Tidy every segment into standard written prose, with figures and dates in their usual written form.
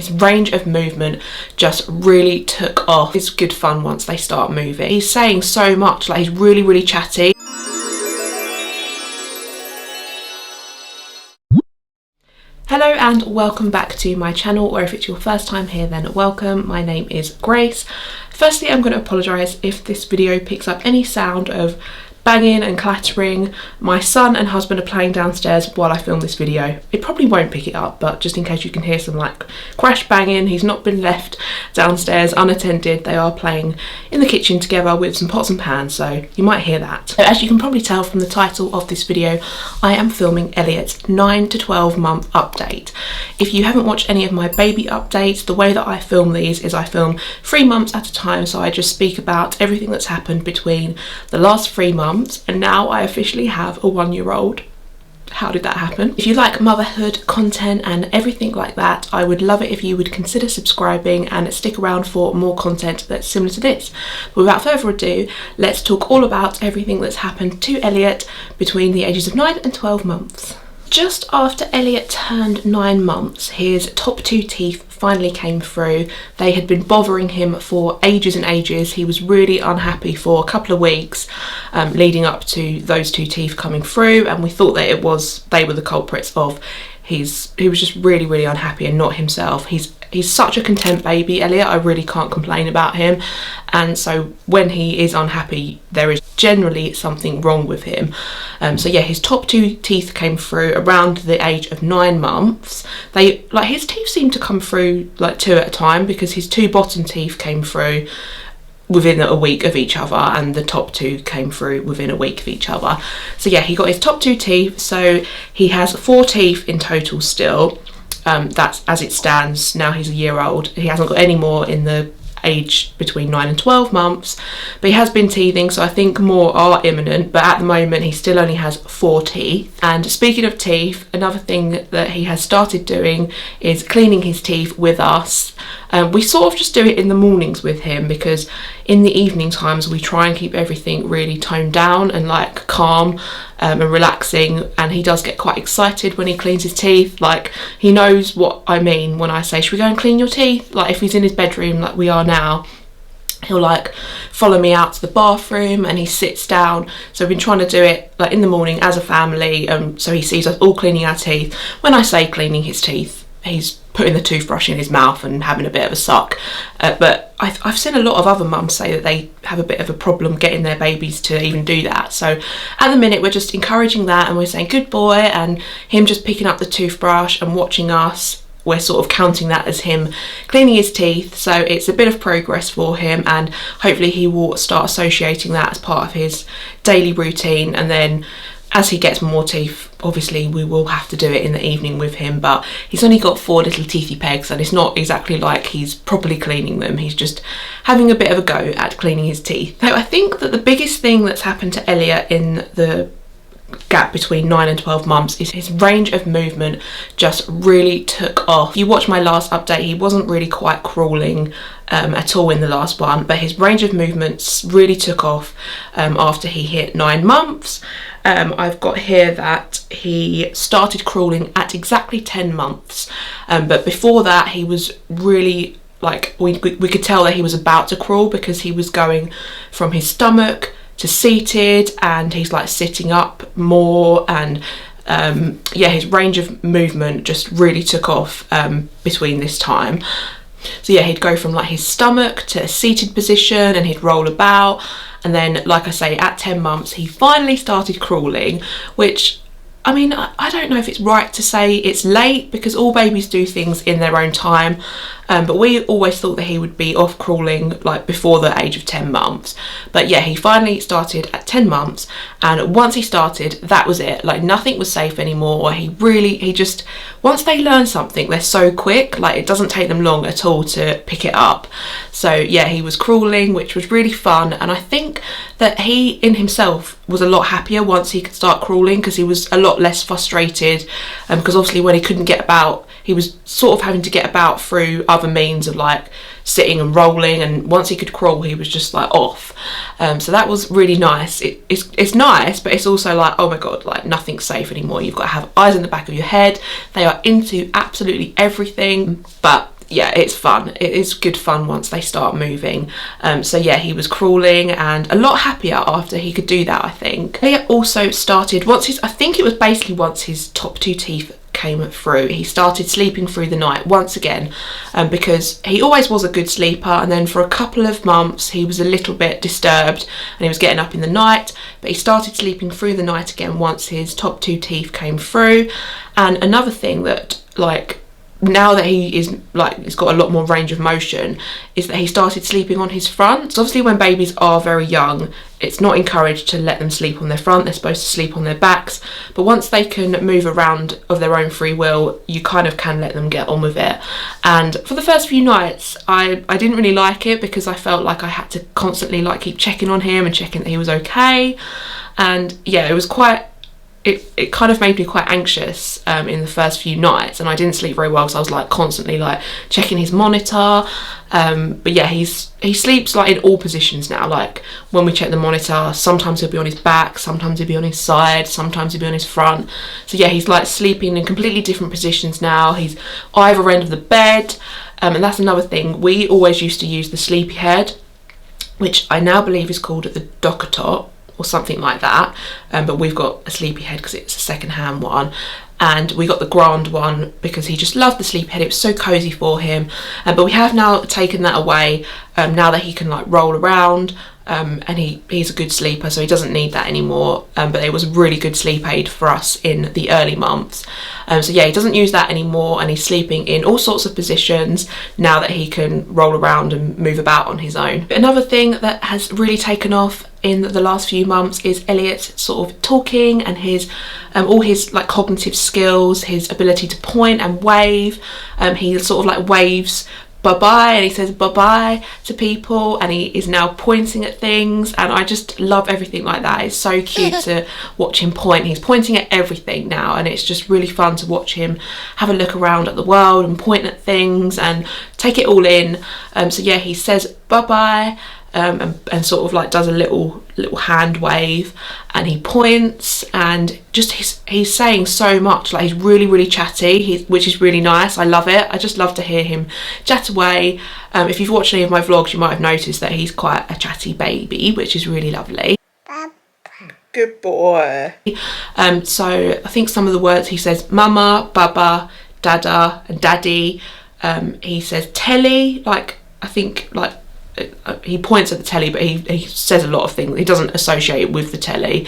His range of movement just really took off. It's good fun once they start moving. He's saying so much, like he's really chatty. Hello and welcome back to my channel, or if it's your first time here then welcome. My name is Grace. Firstly, I'm going to apologise if this video picks up any sound of banging and clattering. My son and husband are playing downstairs while I film this video. It probably won't pick it up, but just in case you can hear some like crash banging, he's not been left downstairs unattended. They are playing in the kitchen together with some pots and pans, so you might hear that. So as you can probably tell from the title of this video, I am filming Elliot's 9 to 12 month update. If you haven't watched any of my baby updates, the way that I film these is I film 3 months at a time, so I just speak about everything that's happened between the last 3 months and now I officially have a 1-year-old. How did that happen? If you like motherhood content and everything like that, I would love it if you would consider subscribing and stick around for more content that's similar to this. But without further ado, let's talk all about everything that's happened to Elliot between the ages of 9 and 12 months. Just after Elliot turned 9 months, his top 2 teeth finally came through. They had been bothering him for ages and ages. He was really unhappy for a couple of weeks leading up to those 2 teeth coming through, and we thought that they were the culprits of he was just really unhappy and not himself. He's such a content baby, Elliot. I really can't complain about him, and so when he is unhappy there is generally something wrong with him. So yeah, his top 2 teeth came through around the age of 9 months. His teeth seemed to come through like 2 at a time, because his 2 bottom teeth came through within a week of each other and the top 2 came through within a week of each other. So yeah, he got his top 2 teeth, so he has 4 teeth in total still. That's as it stands. Now he's a year old. He hasn't got any more in the age between 9 and 12 months, but he has been teething, so I think more are imminent, but at the moment he still only has 4 teeth. And speaking of teeth, another thing that he has started doing is cleaning his teeth with us. We sort of just do it in the mornings with him, because in the evening times we try and keep everything really toned down and like calm and relaxing, and he does get quite excited when he cleans his teeth. Like, he knows what I mean when I say, should we go and clean your teeth? Like, if he's in his bedroom like we are now, he'll like follow me out to the bathroom and he sits down. So we've been trying to do it like in the morning as a family, so he sees us all cleaning our teeth. When I say cleaning his teeth, he's putting the toothbrush in his mouth and having a bit of a suck, but I've seen a lot of other mums say that they have a bit of a problem getting their babies to even do that. So at the minute we're just encouraging that, and we're saying good boy, and him just picking up the toothbrush and watching us, we're sort of counting that as him cleaning his teeth. So it's a bit of progress for him, and hopefully he will start associating that as part of his daily routine. And then as he gets more teeth, obviously we will have to do it in the evening with him, but he's only got 4 little teethy pegs, and it's not exactly like he's properly cleaning them. He's just having a bit of a go at cleaning his teeth. So I think that the biggest thing that's happened to Elliot in the gap between 9 and 12 months is his range of movement just really took off. If you watch my last update, he wasn't really quite crawling at all in the last one, but his range of movements really took off after he hit 9 months. I've got here that he started crawling at exactly 10 months, but before that he was really like, we could tell that he was about to crawl, because he was going from his stomach to seated, and he's like sitting up more, and yeah, his range of movement just really took off between this time. So yeah, he'd go from like his stomach to a seated position and he'd roll about, and then like I say, at 10 months he finally started crawling, which, I mean, I don't know if it's right to say it's late, because all babies do things in their own time, but we always thought that he would be off crawling like before the age of 10 months. But yeah, he finally started at 10 months, and once he started, that was it. Like, nothing was safe anymore. He just, once they learn something, they're so quick, like it doesn't take them long at all to pick it up. So yeah, he was crawling, which was really fun, and I think that he in himself was a lot happier once he could start crawling, because he was a lot less frustrated, because obviously when he couldn't get about, he was sort of having to get about through other means of like sitting and rolling, and once he could crawl he was just like off. So that was really nice. It's nice, but it's also like, oh my god, like nothing's safe anymore. You've got to have eyes in the back of your head. They are into absolutely everything, but yeah, it's fun. It is good fun once they start moving. So yeah, he was crawling and a lot happier after he could do that, I think. Elliot also started, I think it was basically once his top 2 teeth came through, he started sleeping through the night once again, because he always was a good sleeper, and then for a couple of months he was a little bit disturbed and he was getting up in the night, but he started sleeping through the night again once his top 2 teeth came through. And another thing that, like, now that he's got a lot more range of motion, is that he started sleeping on his front. So obviously when babies are very young, it's not encouraged to let them sleep on their front. They're supposed to sleep on their backs, but once they can move around of their own free will, you kind of can let them get on with it. And for the first few nights, I didn't really like it, because I felt like I had to constantly like keep checking on him and checking that he was okay. And yeah, it was quite, it kind of made me quite anxious in the first few nights, and I didn't sleep very well, so I was like constantly like checking his monitor. But yeah, he sleeps like in all positions now. Like when we check the monitor, sometimes he'll be on his back, sometimes he'll be on his side, sometimes he'll be on his front. So yeah, he's like sleeping in completely different positions now. He's either end of the bed, and that's another thing. We always used to use the sleepy head, which I now believe is called the docker top or something like that, but we've got a sleepy head because it's a second-hand one, and we got the grand one because he just loved the sleepy head. It was so cozy for him, but we have now taken that away, now that he can like roll around, and he's a good sleeper, so he doesn't need that anymore. But it was a really good sleep aid for us in the early months. So yeah, he doesn't use that anymore, and he's sleeping in all sorts of positions now that he can roll around and move about on his own. But another thing that has really taken off in the last few months is Elliot sort of talking, and his all his like cognitive skills, his ability to point and wave. He sort of like waves bye-bye, and he says bye-bye to people, and he is now pointing at things, and I just love everything like that. It's so cute to watch him point. He's pointing at everything now, and it's just really fun to watch him have a look around at the world and point at things and take it all in. So yeah, he says bye-bye, and sort of like does a little hand wave, and he points, and just he's saying so much. Like he's really chatty, which is really nice. I love it. I just love to hear him chat away. If you've watched any of my vlogs, you might have noticed that he's quite a chatty baby, which is really lovely. Good boy. So I think some of the words he says: mama, baba, dada, and daddy. He says telly, like I think like he points at the telly, but he says a lot of things. He doesn't associate it with the telly.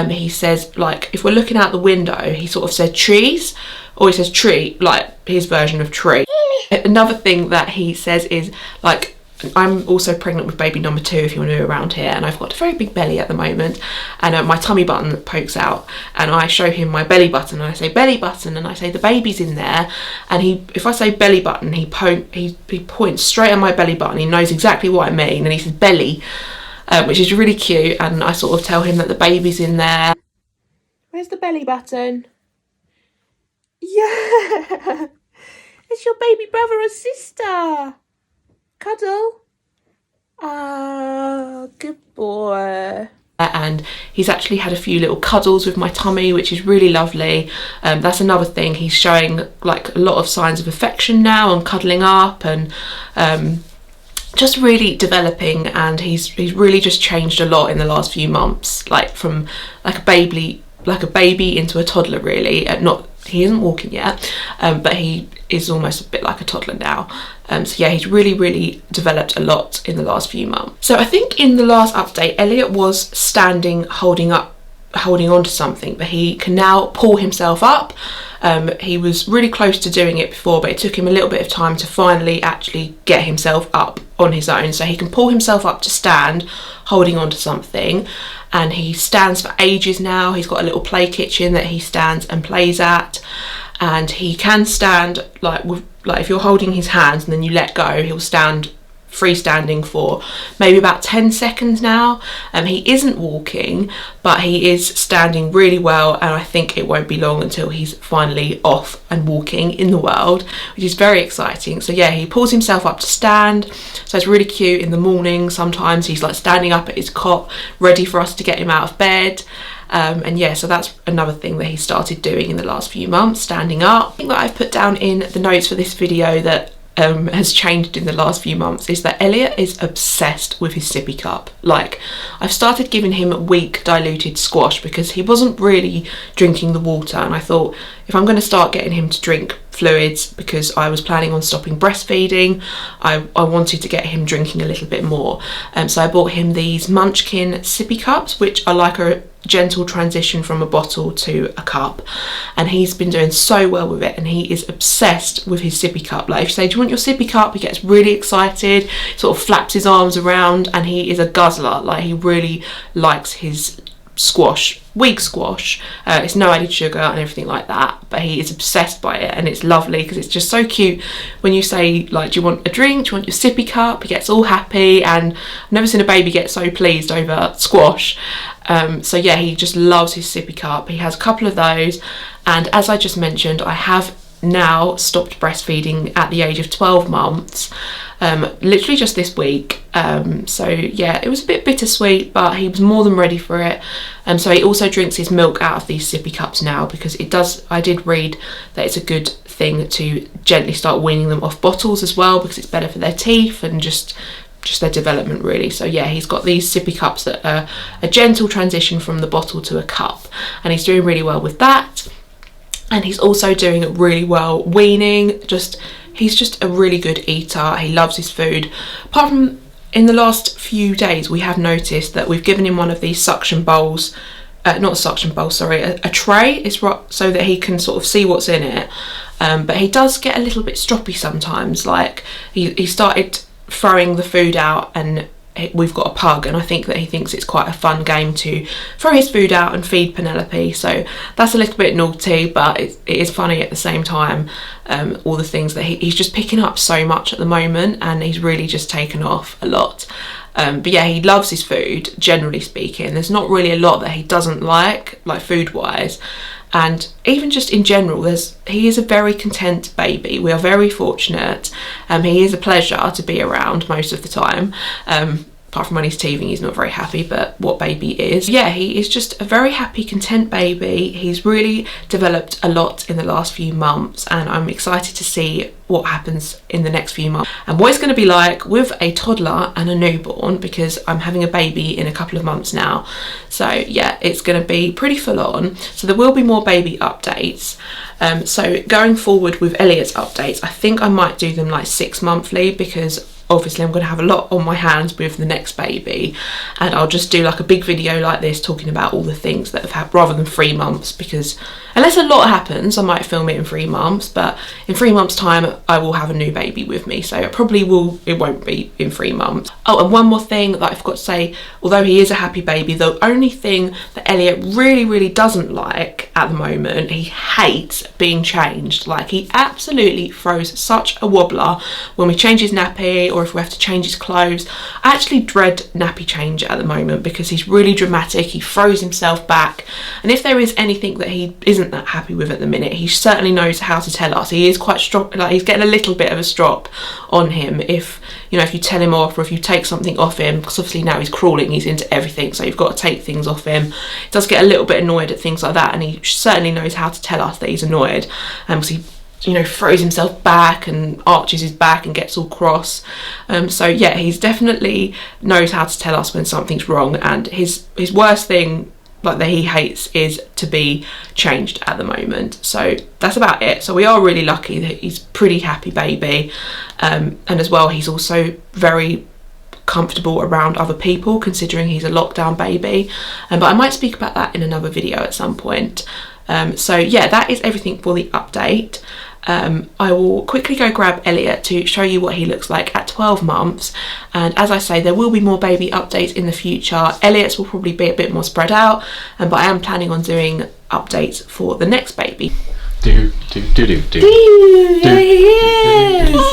He says, like, if we're looking out the window, he sort of said trees, or he says tree, like his version of tree. Another thing that he says is, like, I'm also pregnant with baby number 2, if you're new around here, and I've got a very big belly at the moment, and my tummy button pokes out, and I show him my belly button, and I say belly button, and I say the baby's in there, and if I say belly button, he points straight at my belly button. He knows exactly what I mean, and he says belly, which is really cute, and I sort of tell him that the baby's in there. Where's the belly button? Yeah, it's your baby brother or sister. Cuddle. Oh, good boy. And he's actually had a few little cuddles with my tummy, which is really lovely. That's another thing. He's showing like a lot of signs of affection now and cuddling up, and just really developing, and he's really just changed a lot in the last few months, like from like a baby into a toddler, really. He isn't walking yet, but he is almost a bit like a toddler now. So yeah, he's really developed a lot in the last few months. So I think in the last update, Elliot was standing holding on to something, but he can now pull himself up. He was really close to doing it before, but it took him a little bit of time to finally actually get himself up on his own. So he can pull himself up to stand holding on to something, and he stands for ages now. He's got a little play kitchen that he stands and plays at, and he can stand like if you're holding his hands and then you let go, he'll stand freestanding for maybe about 10 seconds now. He isn't walking, but he is standing really well, and I think it won't be long until he's finally off and walking in the world, which is very exciting. So yeah, he pulls himself up to stand, so it's really cute. In the morning sometimes he's like standing up at his cot ready for us to get him out of bed. And yeah, so that's another thing that he started doing in the last few months, standing up. I think that I've put down in the notes for this video that has changed in the last few months is that Elliot is obsessed with his sippy cup. Like, I've started giving him weak diluted squash because he wasn't really drinking the water, and I thought if I'm going to start getting him to drink fluids, because I was planning on stopping breastfeeding, I wanted to get him drinking a little bit more. So I bought him these Munchkin sippy cups, which are like a gentle transition from a bottle to a cup, and he's been doing so well with it, and he is obsessed with his sippy cup. Like, if you say, do you want your sippy cup, he gets really excited, sort of flaps his arms around, and he is a guzzler. Like, he really likes his squash, weak squash. It's no added sugar and everything like that, but he is obsessed by it, and it's lovely because it's just so cute when you say, like, do you want a drink, do you want your sippy cup? He gets all happy, and I've never seen a baby get so pleased over squash. So yeah, he just loves his sippy cup. He has a couple of those, and as I just mentioned, I have now stopped breastfeeding at the age of 12 months, literally just this week. So yeah, it was a bit bittersweet, but he was more than ready for it. So he also drinks his milk out of these sippy cups now, because it does, I did read that it's a good thing to gently start weaning them off bottles as well, because it's better for their teeth and just their development, really. So yeah, he's got these sippy cups that are a gentle transition from the bottle to a cup, and he's doing really well with that. And he's also doing really well weaning. He's just a really good eater. He loves his food. Apart from in the last few days, we have noticed that we've given him one of these suction bowls, not a suction bowl, sorry, a tray, is right, so that he can sort of see what's in it. But he does get a little bit stroppy sometimes. Like, he started throwing the food out, and we've got a pug, and I think that he thinks it's quite a fun game to throw his food out and feed Penelope. So that's a little bit naughty, but it is funny at the same time. All the things that he's just picking up so much at the moment, and he's really just taken off a lot. But yeah, he loves his food, generally speaking. There's not really a lot that he doesn't like food wise. And even just in general, he is a very content baby. We are very fortunate. He is a pleasure to be around most of the time. Apart from when he's teething, he's not very happy, but what baby is? Yeah, he is just a very happy, content baby. He's really developed a lot in the last few months, and I'm excited to see what happens in the next few months and what it's going to be like with a toddler and a newborn, because I'm having a baby in a couple of months now. So yeah, it's going to be pretty full on. So there will be more baby updates. So going forward with Elliot's updates, I think I might do them like 6 monthly, because obviously I'm going to have a lot on my hands with the next baby, and I'll just do like a big video like this talking about all the things that have happened, rather than 3 months, because unless a lot happens I might film it in 3 months, but in 3 months time I will have a new baby with me, so it won't be in 3 months. Oh, and one more thing that I forgot to say, although he is a happy baby, the only thing that Elliot really doesn't like at the moment, he hates being changed. Like, he absolutely throws such a wobbler when we change his nappy, or if we have to change his clothes. I actually dread nappy change at the moment, because he's really dramatic. He throws himself back, and if there is anything that he isn't that happy with at the minute, he certainly knows how to tell us. He is quite strong, like he's getting a little bit of a strop on him if you tell him off, or if you take something off him, because obviously now he's crawling, he's into everything, so you've got to take things off him. He does get a little bit annoyed at things like that, and he certainly knows how to tell us that he's annoyed, because he throws himself back and arches his back and gets all cross. So yeah, he's definitely knows how to tell us when something's wrong, and his worst thing, like, that he hates is to be changed at the moment. So that's about it. So we are really lucky that he's pretty happy baby, and as well, he's also very comfortable around other people, considering he's a lockdown baby. But I might speak about that in another video at some point. So yeah, that is everything for the update. I will quickly go grab Elliot to show you what he looks like at 12 months, and as I say, there will be more baby updates in the future. Elliot's will probably be a bit more spread out, but I am planning on doing updates for the next baby. There he is!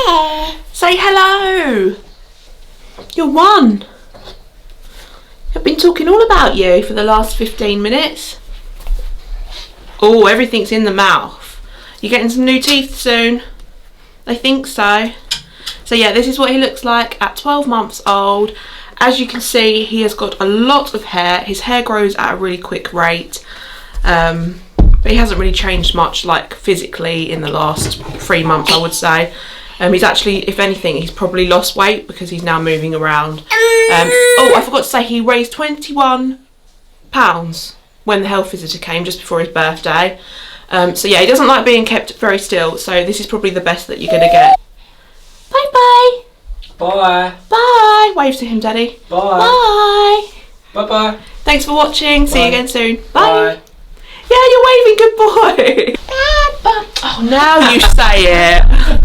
Say hello! You're one! I've been talking all about you for the last 15 minutes. Oh, everything's in the mouth. You're getting some new teeth soon. I think so. So yeah, this is what he looks like at 12 months old. As you can see, he has got a lot of hair. His hair grows at a really quick rate. But he hasn't really changed much, like, physically in the last 3 months, I would say. He's actually, if anything, he's probably lost weight because he's now moving around. Oh, I forgot to say, he raised £21 when the health visitor came just before his birthday. So yeah, he doesn't like being kept very still, so this is probably the best that you're going to get. Bye bye. Bye. Bye. Wave to him, Daddy. Bye. Bye. Bye bye. Thanks for watching. See you again soon. Bye. Bye. Yeah, you're waving. Good boy. Oh, now you say it.